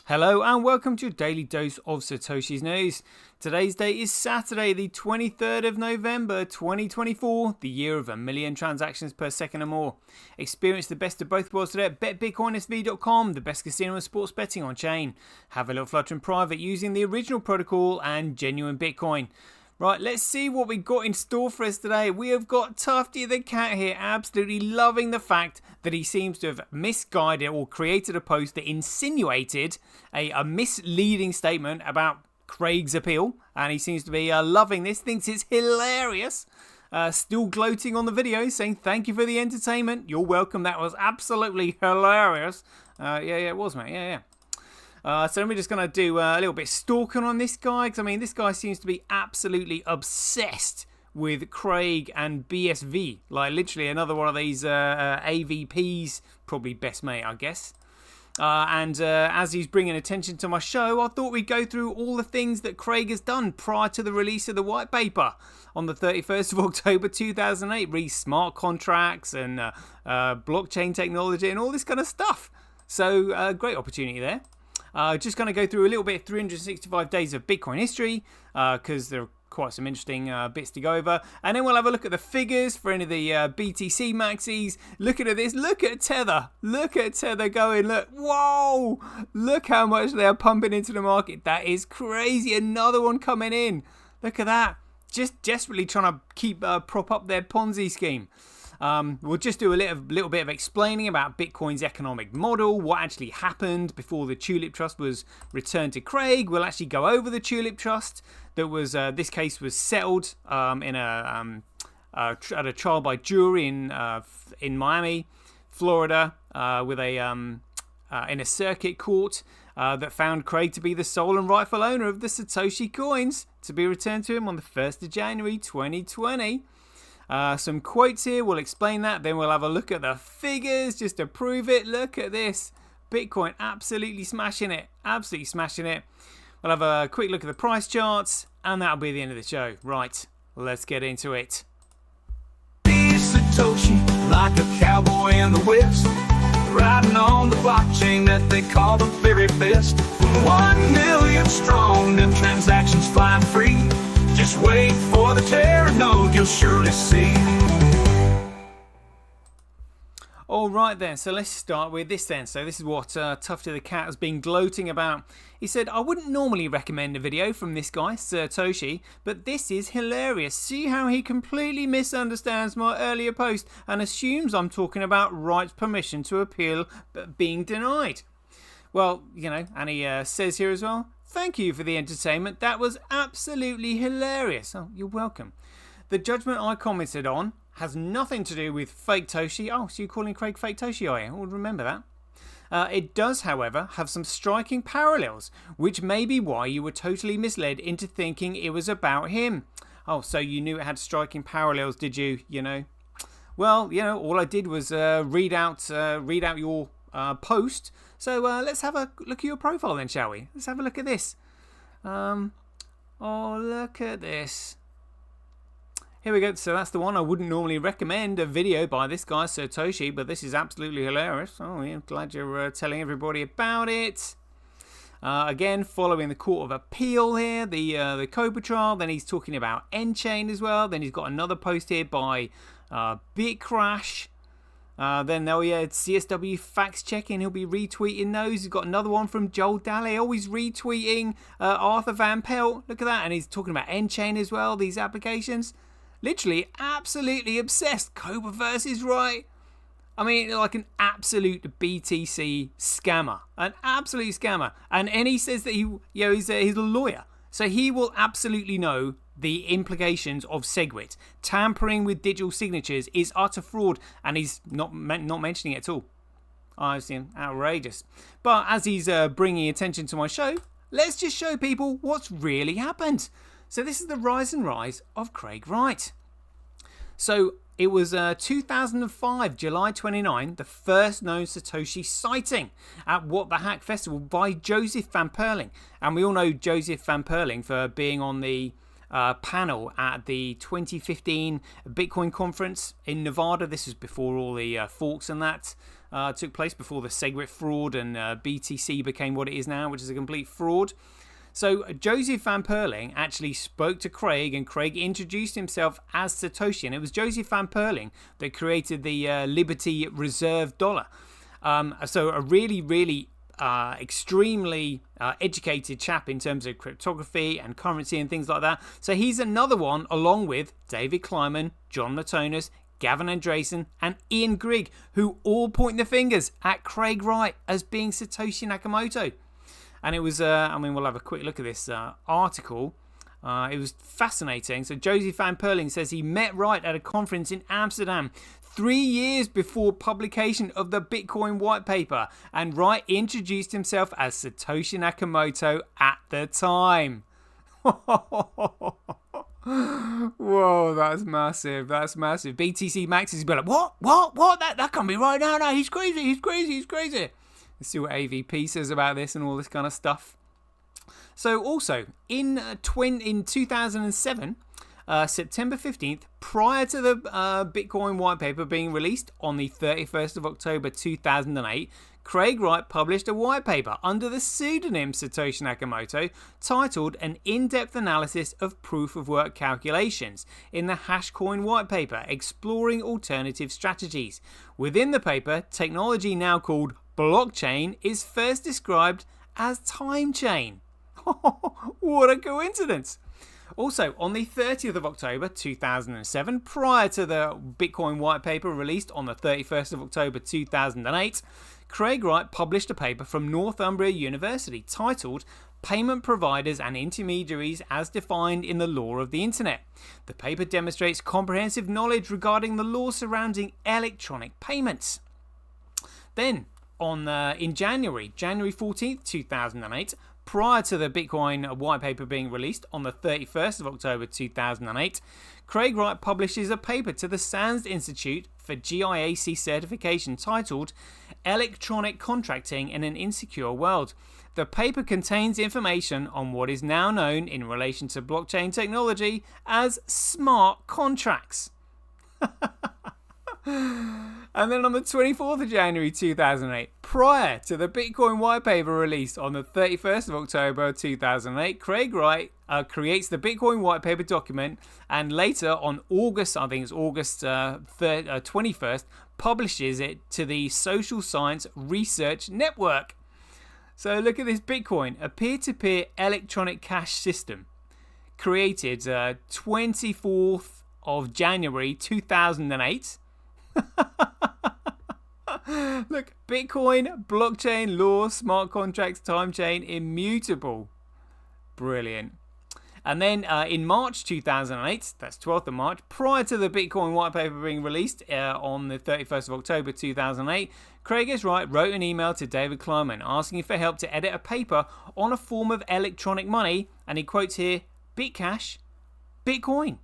Hello and welcome to your daily dose of Satoshi's news. Today's date is Saturday, the 23rd of November 2024, the year of 1 million transactions per second or more. Experience the best of both worlds today at betbitcoinsv.com, the best casino and sports betting on chain. Have a little flutter in private using the original protocol and genuine Bitcoin. Right, let's see what we got in store for us today. We have got Tufty the cat here, absolutely loving the fact that he seems to have misguided or created a post that insinuated a misleading statement about Craig's appeal. And he seems to be loving this, thinks it's hilarious. Still gloating on the video, saying thank you for the entertainment. You're welcome, that was absolutely hilarious. Yeah, it was, mate, yeah. So we're just going to do a little bit stalking on this guy, because I mean, this guy seems to be absolutely obsessed with Craig and BSV, like literally another one of these AVPs, probably best mate, I guess. And as he's bringing attention to my show, I thought we'd go through all the things that Craig has done prior to the release of the white paper on the 31st of October 2008, re smart contracts and blockchain technology and all this kind of stuff. So great opportunity there. Just going to go through a little bit 365 days of Bitcoin history because there are quite some interesting bits to go over. And then we'll have a look at the figures for any of the BTC Maxis. Looking at this, look at Tether. Look at Tether going, look, whoa, look how much they're pumping into the market. That is crazy. Another one coming in. Look at that. Just desperately trying to keep prop up their Ponzi scheme. We'll just do a little bit of explaining about Bitcoin's economic model, what actually happened before the Tulip Trust was returned to Craig. We'll actually go over the Tulip Trust that was this case was settled in at a trial by jury in Miami, Florida, with in a circuit court that found Craig to be the sole and rightful owner of the Satoshi coins to be returned to him on the 1st of January 2020. Some quotes here, we'll explain that, then we'll have a look at the figures just to prove it. Look at this, Bitcoin absolutely smashing it, We'll have a quick look at the price charts, and that'll be the end of the show. Right, let's get into it. Satoshi, like a cowboy in the West, riding on the blockchain that they call the very best. 1 million strong, them transactions flying free. Just wait for the Terra node, you'll surely see. Alright then, so let's start with this then. So this is what Tufty the cat has been gloating about. He said, I wouldn't normally recommend a video from this guy, Satoshi, but this is hilarious. See how he completely misunderstands my earlier post and assumes I'm talking about Wright's permission to appeal being denied. Well, you know, and he says here as well, thank you for the entertainment. That was absolutely hilarious. Oh, you're welcome. The judgment I commented on has nothing to do with fake Toshi. Oh, so you're calling Craig fake Toshi, are you? I'll remember that. It does, however, have some striking parallels, which may be why you were totally misled into thinking it was about him. Oh, so you knew it had striking parallels, did you? You know. Well, you know, all I did was read out your post. So let's have a look at your profile then, shall we? Let's have a look at this. Oh, look at this. Here we go. So that's the one. I wouldn't normally recommend a video by this guy, Satoshi, but this is absolutely hilarious. Oh, yeah, glad you're telling everybody about it. Again, following the Court of Appeal here, the Cobra trial. Then he's talking about N-Chain as well. Then he's got another post here by BitCrash. Then CSW facts checking, he'll be retweeting those. He's got another one from Joel Daly, always retweeting Arthur Van Pelt. Look at that, and he's talking about N-Chain as well, these applications. Literally absolutely obsessed. Cobra versus Wright. I mean, like an absolute BTC scammer, an absolute scammer. And he says that he's a lawyer, so he will absolutely know the implications of SegWit. Tampering with digital signatures is utter fraud, and he's not mentioning it at all. I see, outrageous. But as he's bringing attention to my show, let's just show people what's really happened. So this is the rise and rise of Craig Wright. So it was 2005, July 29, the first known Satoshi sighting at What the Hack Festival by Joseph Van Perling. And we all know Joseph Van Perling for being on the panel at the 2015 Bitcoin conference in Nevada. This was before all the forks and that took place before the SegWit fraud and BTC became what it is now, which is a complete fraud. So Joseph Van Perling actually spoke to Craig, and Craig introduced himself as Satoshi, and it was Joseph Van Perling that created the Liberty Reserve dollar. So a really extremely educated chap in terms of cryptography and currency and things like that. So he's another one, along with David Kleiman, John Latonis, Gavin Andresen, and Ian Grigg, who all point the fingers at Craig Wright as being Satoshi Nakamoto. And it was, we'll have a quick look at this article. It was fascinating. So Joseph Van Perling says he met Wright at a conference in Amsterdam 3 years before publication of the Bitcoin white paper, and Wright introduced himself as Satoshi Nakamoto at the time. Whoa, that's massive. That's massive. BTC Maxi is like, what? That can't be right. No, he's crazy. Let's see what AVP says about this and all this kind of stuff. So also, in 2007, September 15th, prior to the Bitcoin white paper being released on the 31st of October 2008, Craig Wright published a white paper under the pseudonym Satoshi Nakamoto titled An In-Depth Analysis of Proof-of-Work Calculations in the Hashcoin white paper, exploring alternative strategies. Within the paper, technology now called blockchain is first described as time chain. What a coincidence! Also, on the 30th of October 2007, prior to the Bitcoin white paper released on the 31st of October 2008, Craig Wright published a paper from Northumbria University titled Payment Providers and Intermediaries as Defined in the Law of the Internet. The paper demonstrates comprehensive knowledge regarding the law surrounding electronic payments. Then, in January 14th, 2008, prior to the Bitcoin white paper being released on the 31st of October 2008, Craig Wright publishes a paper to the SANS Institute for GIAC certification titled Electronic Contracting in an Insecure World. The paper contains information on what is now known in relation to blockchain technology as smart contracts. And then on the 24th of January 2008, prior to the Bitcoin white paper released on the 31st of October 2008, Craig Wright creates the Bitcoin white paper document, and later on August 21st, publishes it to the Social Science Research Network. So look at this Bitcoin, a peer-to-peer electronic cash system created 24th of January 2008. Look, Bitcoin, blockchain, law, smart contracts, time chain, immutable. Brilliant. And then in March 2008, that's 12th of March, prior to the Bitcoin white paper being released on the 31st of October 2008, Craig S. Wright wrote an email to David Kleiman asking for help to edit a paper on a form of electronic money, and he quotes here, Bitcash, Bitcoin.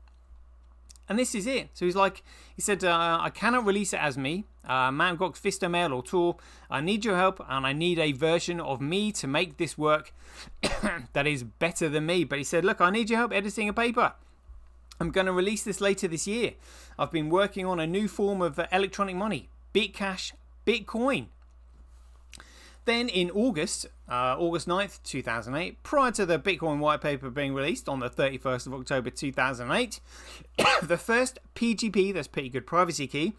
And this is it. So he said, I cannot release it as me. Mt. Gox Visto Mail or Tor. I need your help, and I need a version of me to make this work that is better than me. But he said, look, I need your help editing a paper. I'm going to release this later this year. I've been working on a new form of electronic money, Bitcash, Bitcoin. Then in August 9th, 2008, prior to the Bitcoin white paper being released on the 31st of October 2008, the first PGP, that's pretty good privacy key,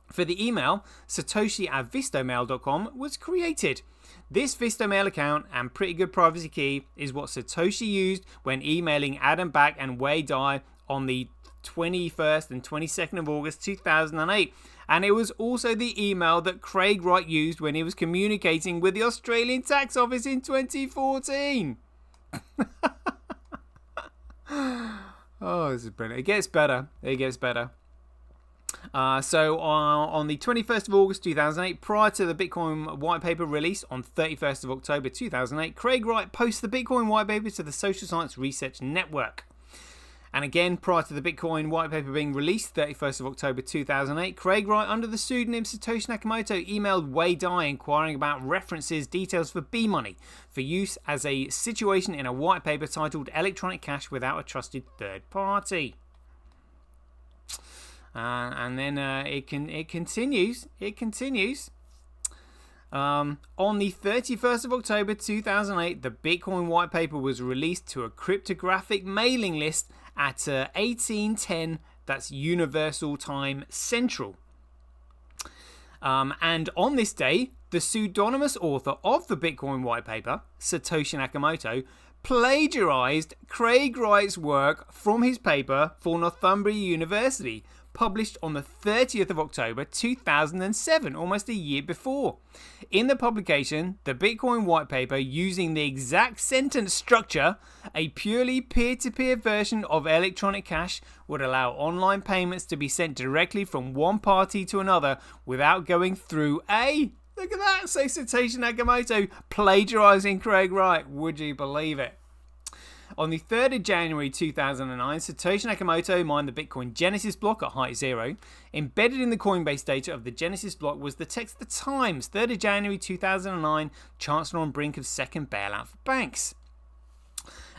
for the email satoshi@vistomail.com was created. This Vistomail account and pretty good privacy key is what Satoshi used when emailing Adam Back and Wei Dai on the 21st and 22nd of August 2008. And it was also the email that Craig Wright used when he was communicating with the Australian Tax Office in 2014. Oh, this is brilliant. It gets better. So on the 21st of August 2008, prior to the Bitcoin white paper release on 31st of October 2008, Craig Wright posts the Bitcoin white paper to the Social Science Research Network. And again, prior to the Bitcoin white paper being released, 31st of October 2008, Craig Wright, under the pseudonym Satoshi Nakamoto, emailed Wei Dai inquiring about details for B-Money for use as a situation in a white paper titled Electronic Cash Without a Trusted Third Party. And then it continues. On the 31st of October 2008, the Bitcoin white paper was released to a cryptographic mailing list at 1810, that's Universal Time Central. And on this day, the pseudonymous author of the Bitcoin white paper, Satoshi Nakamoto, plagiarized Craig Wright's work from his paper for Northumbria University, published on the 30th of October 2007, almost a year before. In the publication, the Bitcoin white paper, using the exact sentence structure, a purely peer-to-peer version of electronic cash, would allow online payments to be sent directly from one party to another without going through a... Look at that! So Satoshi Nakamoto plagiarizing Craig Wright. Would you believe it? On the 3rd of January 2009, Satoshi Nakamoto mined the Bitcoin Genesis block at height 0. Embedded in the Coinbase data of the Genesis block was the text The Times, 3rd of January 2009, Chancellor on brink of second bailout for banks.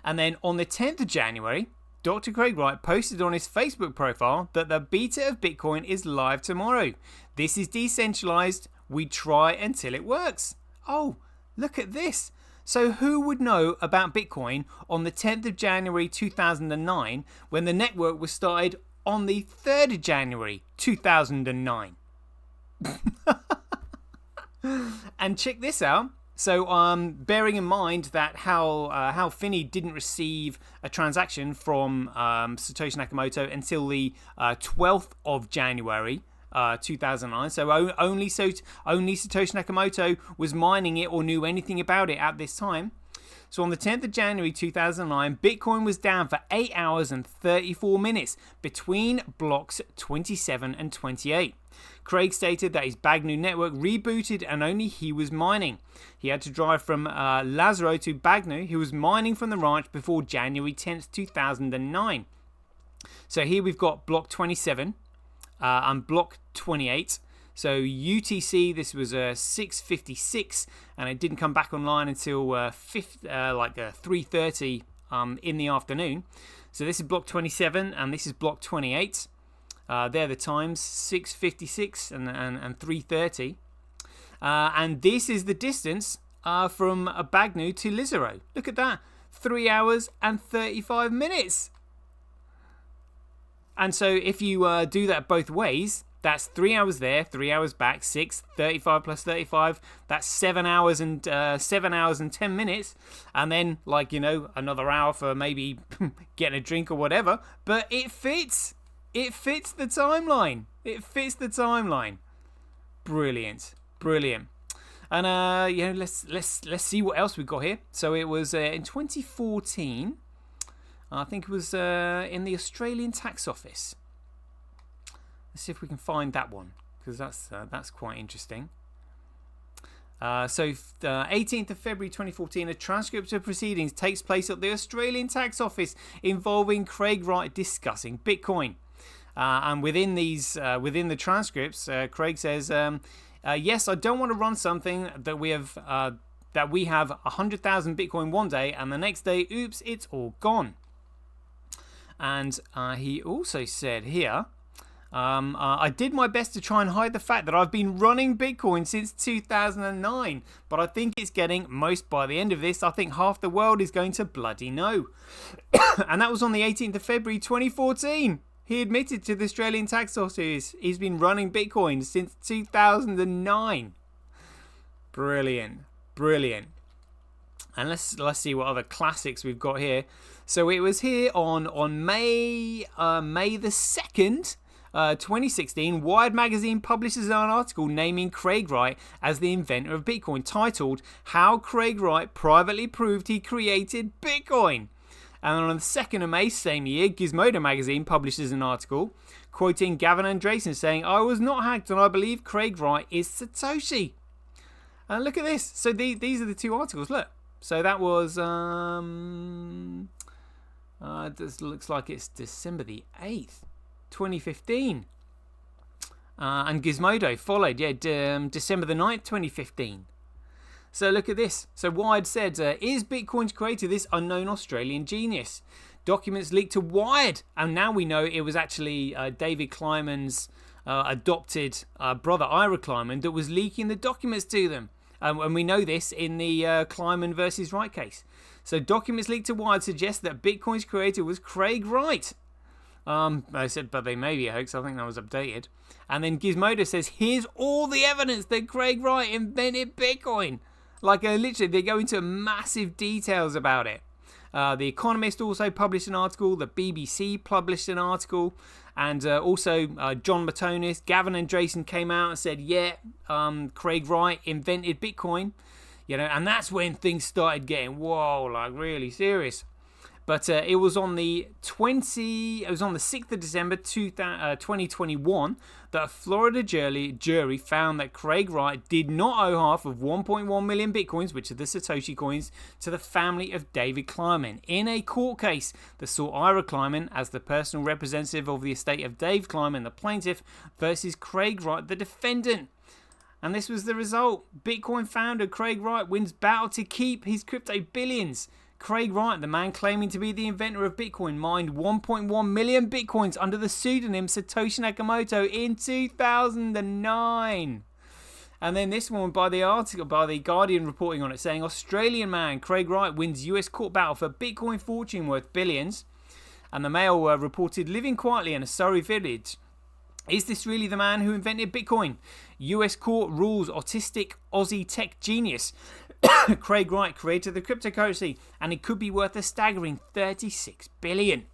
And then on the 10th of January, Dr. Craig Wright posted on his Facebook profile that the beta of Bitcoin is live tomorrow. This is decentralized. We try until it works. Oh, look at this. So who would know about Bitcoin on the 10th of January 2009 when the network was started on the 3rd of January 2009? And check this out. So bearing in mind that how Finney didn't receive a transaction from Satoshi Nakamoto until the 12th of January 2009. So only Satoshi Nakamoto was mining it or knew anything about it at this time. So on the 10th of January 2009, Bitcoin was down for 8 hours and 34 minutes between blocks 27 and 28. Craig stated that his Bagnu network rebooted and only he was mining. He had to drive from Lazaro to Bagnu, who was mining from the ranch before January 10th, 2009. So here we've got block 27. And block 28. So UTC, this was 6:56, and it didn't come back online until 3:30 in the afternoon. So this is block 27, and this is block 28. They're the times, 6:56 and 3:30. And this is the distance from Bagnu to Lazaro. Look at that, 3 hours and 35 minutes. And so if you do that both ways, that's 3 hours there, 3 hours back, 35 plus 35. That's 7 hours and 10 minutes, and then another hour for maybe getting a drink or whatever. But it fits. It fits the timeline. It fits the timeline. Brilliant. And let's see what else we've got here. So it was in 2014. I think it was in the Australian Tax Office. Let's see if we can find that one, because that's quite interesting. So 18th of February 2014, a transcript of proceedings takes place at the Australian Tax Office involving Craig Wright discussing Bitcoin. And within the transcripts, Craig says, "Yes, I don't want to run something that we have 100,000 Bitcoin one day, and the next day, oops, it's all gone." And he also said here, I did my best to try and hide the fact that I've been running Bitcoin since 2009, but I think it's getting most by the end of this. I think half the world is going to bloody know. And that was on the 18th of February 2014. He admitted to the Australian Tax Office he's been running Bitcoin since 2009. Brilliant. And let's see what other classics we've got here. So it was here on May the 2nd, 2016. Wired magazine publishes an article naming Craig Wright as the inventor of Bitcoin, titled "How Craig Wright Privately Proved He Created Bitcoin." And on the 2nd of May same year, Gizmodo magazine publishes an article quoting Gavin Andresen saying, "I was not hacked and I believe Craig Wright is Satoshi." And look at this. So these are the two articles. Look. So that was this looks like it's December the 8th, 2015. And Gizmodo followed, December the 9th, 2015. So look at this. So Wired said, is Bitcoin's creator this unknown Australian genius? Documents leaked to Wired, and now we know it was actually David Kleiman's adopted brother, Ira Kleiman, that was leaking the documents to them. And we know this in the Kleiman versus Wright case. So documents leaked to Wired suggest that Bitcoin's creator was Craig Wright. I said, but they may be a hoax. I think that was updated. And then Gizmodo says, here's all the evidence that Craig Wright invented Bitcoin. Like, literally, they go into massive details about it. The Economist also published an article. The BBC published an article. And also, John Matonis, Gavin Andresen came out and said, yeah, Craig Wright invented Bitcoin. You know, and that's when things started getting, whoa, like really serious. But it was on the 6th of December 2021 that a Florida jury found that Craig Wright did not owe half of 1.1 million Bitcoins, which are the Satoshi coins, to the family of David Kleiman in a court case that saw Ira Kleiman as the personal representative of the estate of Dave Kleiman, the plaintiff, versus Craig Wright, the defendant. And this was the result. Bitcoin founder Craig Wright wins battle to keep his crypto billions. Craig Wright, the man claiming to be the inventor of Bitcoin, mined 1.1 million Bitcoins under the pseudonym Satoshi Nakamoto in 2009. And then this one by the Guardian reporting on it, saying Australian man Craig Wright wins US court battle for Bitcoin fortune worth billions. And the Mail reported living quietly in a Surrey village. Is this really the man who invented Bitcoin? US court rules autistic Aussie tech genius Craig Wright created the cryptocurrency, and it could be worth a staggering 36 billion.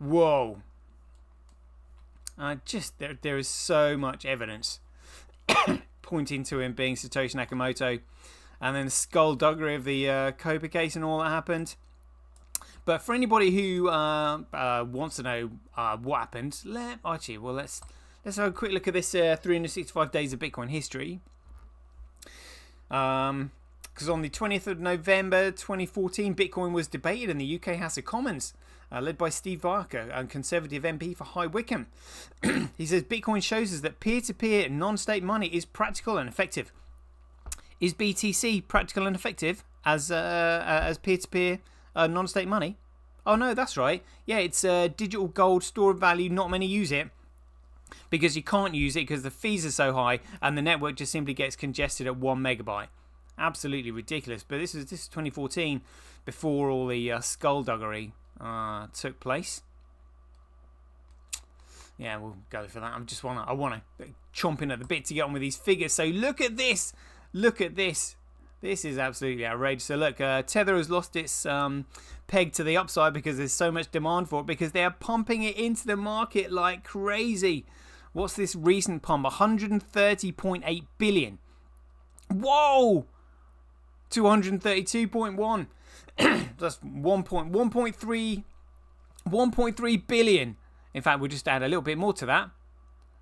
Whoa. There is so much evidence pointing to him being Satoshi Nakamoto, and then the skullduggery of the Copa case and all that happened. But for anybody who wants to know what happened, let's have a quick look at this 365 days of Bitcoin history. Because on the 20th of November 2014, Bitcoin was debated in the UK House of Commons, led by Steve Barker, a Conservative MP for High Wycombe. He says Bitcoin shows us that peer-to-peer non-state money is practical and effective. Is BTC practical and effective as peer-to-peer non-state money? Oh no, that's right. Yeah, it's digital gold store of value. Not many use it, because you can't use it because the fees are so high and the network just simply gets congested at 1 megabyte. Absolutely ridiculous. But this is 2014, before all the skullduggery took place. Yeah, we'll go for that. I want to chomping at the bit to get on with these figures. So look at this. Look at this. This is absolutely outrageous. So look, Tether has lost its peg to the upside because there's so much demand for it, because they are pumping it into the market like crazy. What's this recent pump? 130.8 billion. Whoa! 232.1. That's 1.3 billion. In fact, we'll just add a little bit more to that.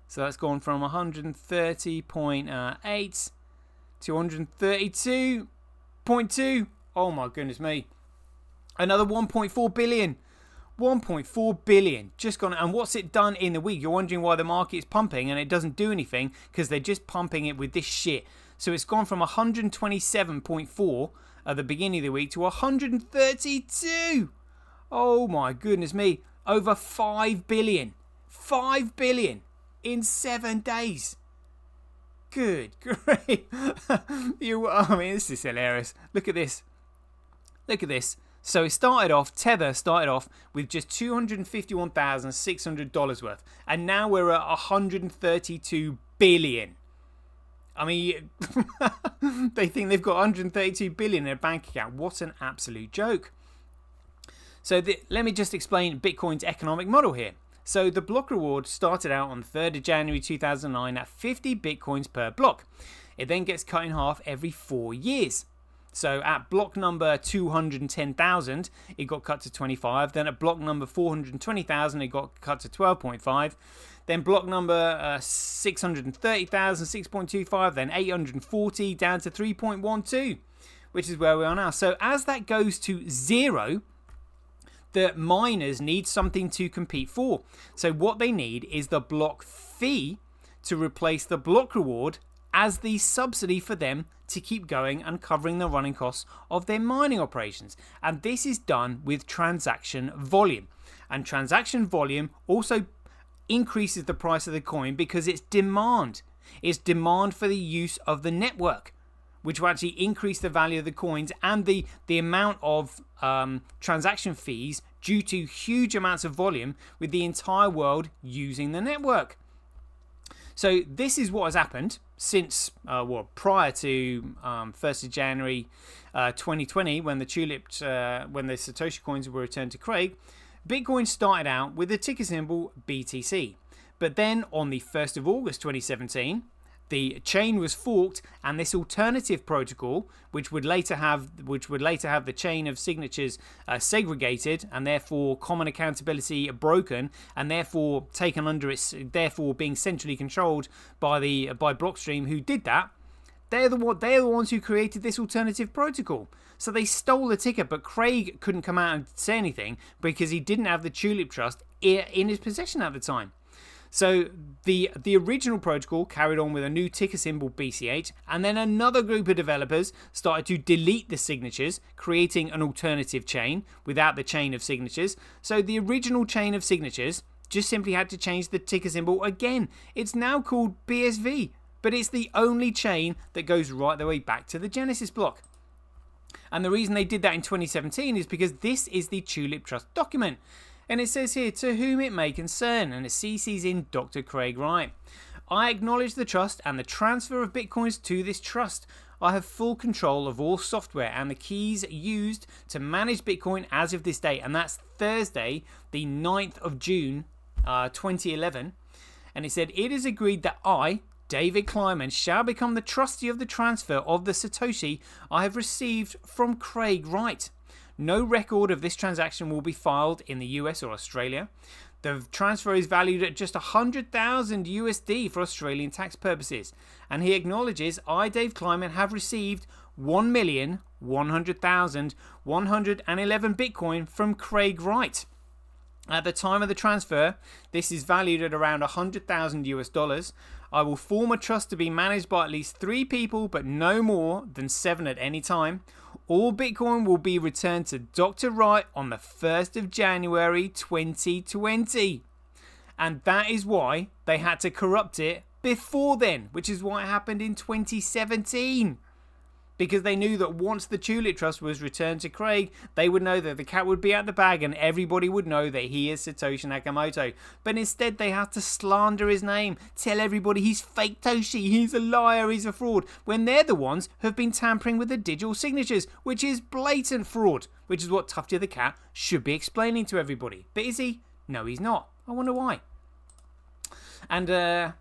So that's gone from 130.8 to 132.2. Oh my goodness me. Another 1.4 billion. 1.4 billion just gone. And what's it done in the week? You're wondering why the market is pumping and it doesn't do anything, because they're just pumping it with this shit. So it's gone from 127.4 at the beginning of the week to 132. Oh my goodness me. Over 5 billion. 5 billion in 7 days. Good great. This is hilarious. Look at this. Look at this. So Tether started off with just $251,600 worth. And now we're at 132 billion. I mean, they think they've got 132 billion in their bank account. What an absolute joke. So let me just explain Bitcoin's economic model here. So the block reward started out on the 3rd of January 2009 at 50 Bitcoins per block. It then gets cut in half every 4 years. So at block number 210,000, it got cut to 25. Then at block number 420,000, it got cut to 12.5. Then block number 630,000, 6.25. Then 840 down to 3.12, which is where we are now. So as that goes to 0, the miners need something to compete for. So what they need is the block fee to replace the block reward as the subsidy for them to keep going and covering the running costs of their mining operations. And this is done with transaction volume. And transaction volume also increases the price of the coin because it's demand. It's demand for the use of the network. which will actually increase the value of the coins and the amount of transaction fees due to huge amounts of volume with the entire world using the network. So this is what has happened since, prior to 1st of January 2020, when the when the Satoshi coins were returned to Craig. Bitcoin started out with the ticker symbol BTC. But then on the 1st of August 2017, the chain was forked, and this alternative protocol, which would later have the chain of signatures segregated, and therefore common accountability broken, and therefore taken under its, therefore being centrally controlled by Blockstream, who did that. They're the ones who created this alternative protocol. So they stole the ticker, but Craig couldn't come out and say anything because he didn't have the Tulip Trust in his possession at the time. So the original protocol carried on with a new ticker symbol BCH, and then another group of developers started to delete the signatures, creating an alternative chain without the chain of signatures. So the original chain of signatures just simply had to change the ticker symbol again. It's now called BSV, but it's the only chain that goes right the way back to the Genesis block. And the reason they did that in 2017 is because this is the Tulip Trust document. And it says here, to whom it may concern, and it CCs in Dr. Craig Wright. I acknowledge the trust and the transfer of bitcoins to this trust. I have full control of all software and the keys used to manage Bitcoin as of this date. And that's Thursday, the 9th of June, 2011. And it said, it is agreed that I, David Kleiman, shall become the trustee of the transfer of the Satoshi I have received from Craig Wright. No record of this transaction will be filed in the US or Australia. The transfer is valued at just 100,000 USD for Australian tax purposes. And he acknowledges, I, Dave Kleiman, have received 1,100,111 Bitcoin from Craig Wright. At the time of the transfer, this is valued at around 100,000 US dollars. I will form a trust to be managed by at least 3 people, but no more than 7 at any time. All Bitcoin will be returned to Dr. Wright on the 1st of January 2020. And that is why they had to corrupt it before then, which is why it happened in 2017. Because they knew that once the Tulip Trust was returned to Craig, they would know that the cat would be out the bag and everybody would know that he is Satoshi Nakamoto. But instead they had to slander his name, tell everybody he's fake Toshi, he's a liar, he's a fraud, when they're the ones who have been tampering with the digital signatures, which is blatant fraud, which is what Tufty the cat should be explaining to everybody. But is he? No, he's not. I wonder why. And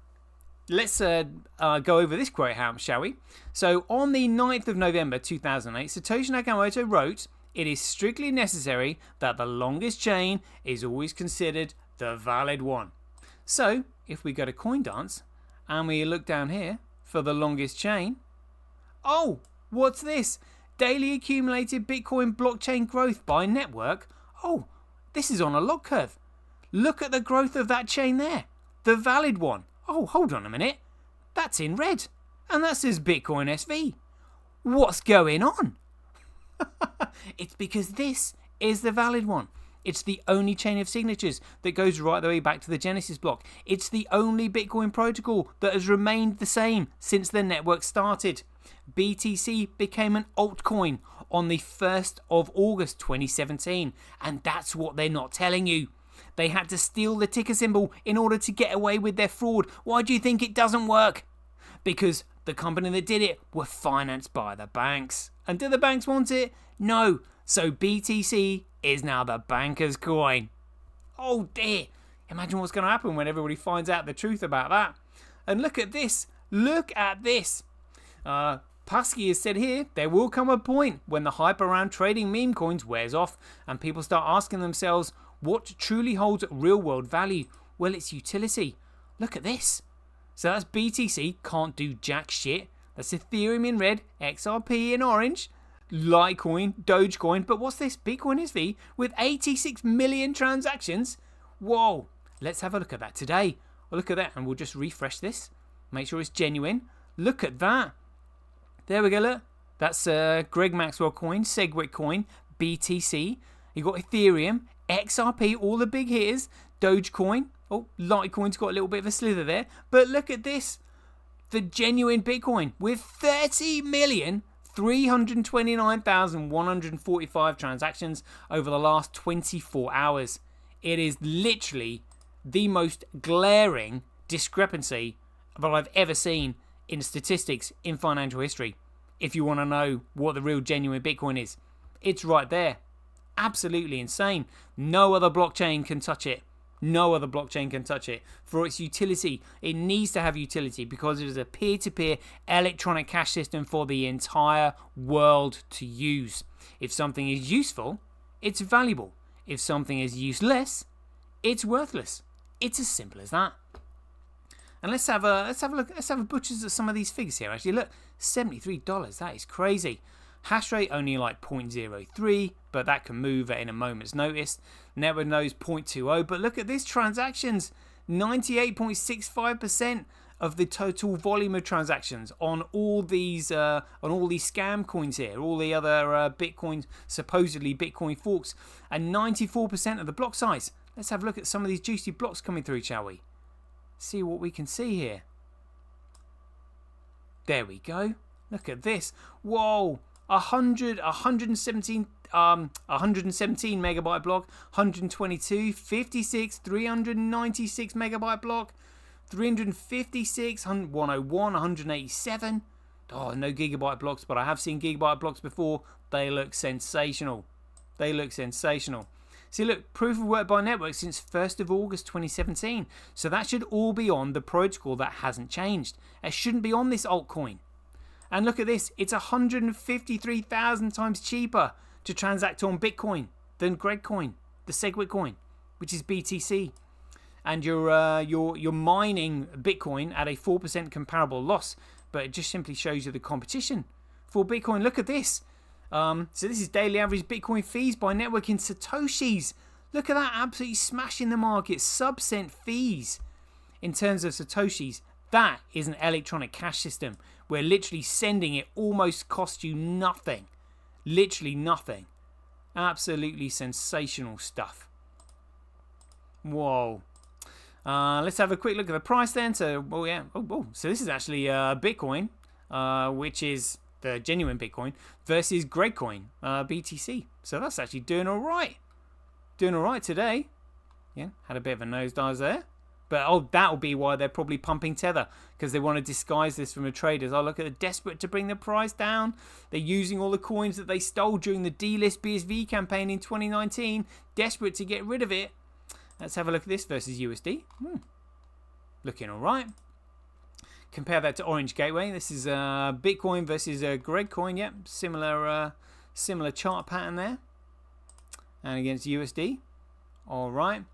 let's go over this quote, shall we? So, on the 9th of November 2008, Satoshi Nakamoto wrote, it is strictly necessary that the longest chain is always considered the valid one. So, if we go to CoinDance and we look down here for the longest chain, oh, what's this? Daily accumulated Bitcoin blockchain growth by network. Oh, this is on a log curve. Look at the growth of that chain there, the valid one. Oh, hold on a minute. That's in red. And that says Bitcoin SV. What's going on? It's because this is the valid one. It's the only chain of signatures that goes right the way back to the Genesis block. It's the only Bitcoin protocol that has remained the same since the network started. BTC became an altcoin on the 1st of August 2017. And that's what they're not telling you. They had to steal the ticker symbol in order to get away with their fraud. Why do you think it doesn't work? Because the company that did it were financed by the banks. And do the banks want it? No. So BTC is now the banker's coin. Oh dear. Imagine what's going to happen when everybody finds out the truth about that. And look at this. Look at this. Pasky has said here, there will come a point when the hype around trading meme coins wears off and people start asking themselves, what truly holds real world value? Well, it's utility. Look at this. So that's BTC, can't do jack shit. That's Ethereum in red, XRP in orange, Litecoin, Dogecoin. But what's this? Bitcoin SV with 86 million transactions. Whoa. Let's have a look at that today. Well, look at that, and we'll just refresh this. Make sure it's genuine. Look at that. There we go, look. That's Greg Maxwell coin, SegWit coin, BTC. You got Ethereum, XRP, all the big hitters, Dogecoin. Oh, Litecoin's got a little bit of a slither there. But look at this. the genuine Bitcoin with 30,329,145 transactions over the last 24 hours. It is literally the most glaring discrepancy that I've ever seen in statistics in financial history. If you want to know what the real genuine Bitcoin is, it's right there. Absolutely insane. No other blockchain can touch it. No other blockchain can touch it. For its utility, it needs to have utility because it is a peer-to-peer electronic cash system for the entire world to use. If something is useful, it's valuable. If something is useless, it's worthless. It's as simple as that. And let's have a look. Let's have a butchers at some of these figures here. Actually, look, $73. That is crazy. Hash rate only like 0.03, but that can move in a moment's notice. Network nodes 0.20, but look at this, transactions, 98.65% of the total volume of transactions on all these scam coins here, all the other Bitcoin, supposedly Bitcoin forks, and 94% of the block size. Let's have a look at some of these juicy blocks coming through, shall we? See what we can see here. There we go. Look at this. Whoa. 117 megabyte block, 122, 56, 396 megabyte block, 356, 101, 187. Oh, no gigabyte blocks, but I have seen gigabyte blocks before. They look sensational. They look sensational. See, look, proof of work by network since 1st of August 2017. So that should all be on the protocol that hasn't changed. It shouldn't be on this altcoin. And look at this, it's 153,000 times cheaper to transact on Bitcoin than Gregcoin, the SegWit coin, which is BTC. And you're mining Bitcoin at a 4% comparable loss, but it just simply shows you the competition for Bitcoin. Look at this. So this is daily average Bitcoin fees by network in Satoshis. Look at that, absolutely smashing the market. Sub-cent fees in terms of Satoshis. That is an electronic cash system where literally sending it almost costs you nothing. Literally nothing. Absolutely sensational stuff. Whoa. Let's have a quick look at the price then. So, so this is actually Bitcoin, which is the genuine Bitcoin, versus Gregcoin, BTC. So that's actually doing all right. Doing all right today. Yeah, had a bit of a nosedive there. But that'll be why they're probably pumping Tether, because they want to disguise this from the traders. Oh, look at the desperate to bring the price down. They're using all the coins that they stole during the delist BSV campaign in 2019, desperate to get rid of it. Let's have a look at this versus USD. Looking all right. Compare that to Orange Gateway. This is Bitcoin versus Gregcoin. Yep, similar chart pattern there. And against USD. All right.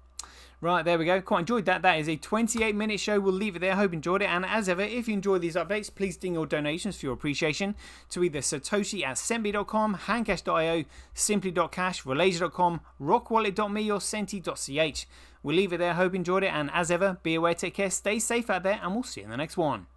Right, there we go. Quite enjoyed that. That is a 28-minute show. We'll leave it there. Hope you enjoyed it. And as ever, if you enjoy these updates, please ding your donations for your appreciation to either Satoshi at Sembi.com, Handcash.io, Simply.cash, Relasia.com, Rockwallet.me, or Senti.ch. We'll leave it there. Hope you enjoyed it. And as ever, be aware, take care, stay safe out there, and we'll see you in the next one.